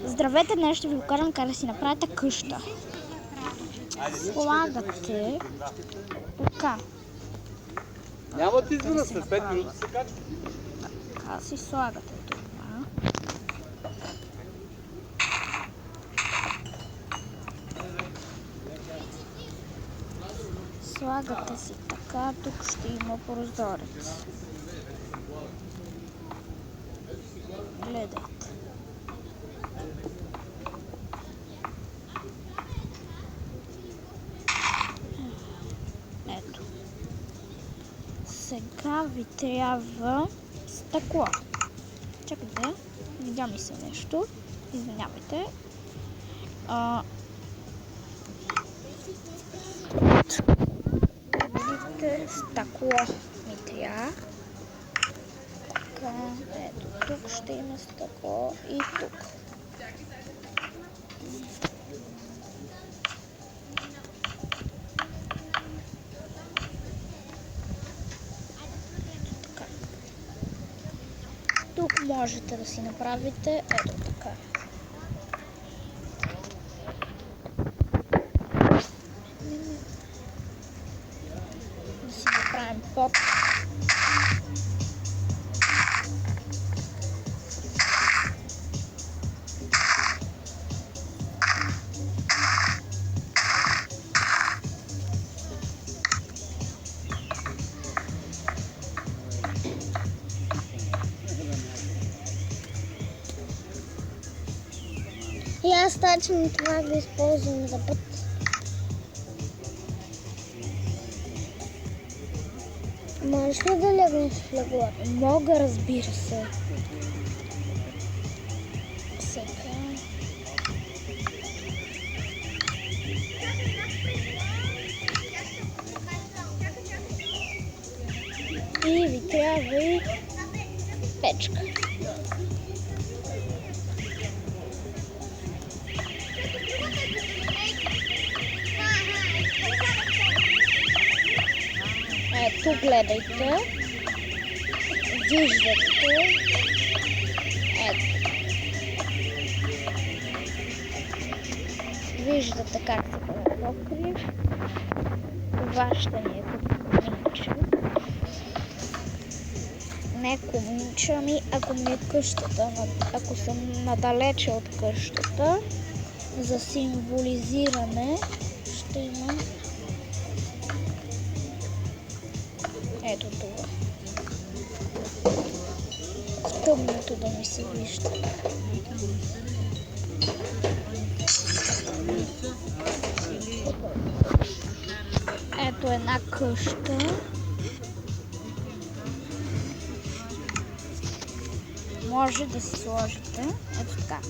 Здравейте, днес ще ви покажем как да си направите къща. Слагате така. Няма да извина, след 5 минути се качва. Така си слагате това. Слагате си така, тук ще има прозорец. Гледайте. Ето. Сега ви трябва стъкло. Чакайте, видя ми се нещо. Извинявайте. Видите, стъкло ми трябва. Така, ето тук ще има стъкло и тук. Така. Тук можете да си направите ето така. Да си направим под. И аз точно това го използвам за път. Можеш ли да легнеш в леглото? Мога, разбира се. Сега. И ви трябва и печка. Ето, гледайте. Виждате. Ето. Виждате как се покрив. Това ще ни е коминче. Не коминче, ами ако ми е къщата, ако съм надалече от къщата, за символизиране ще има ето това. В тъмното да ми се вижда. Ето една къща. Може да си сложите ето така.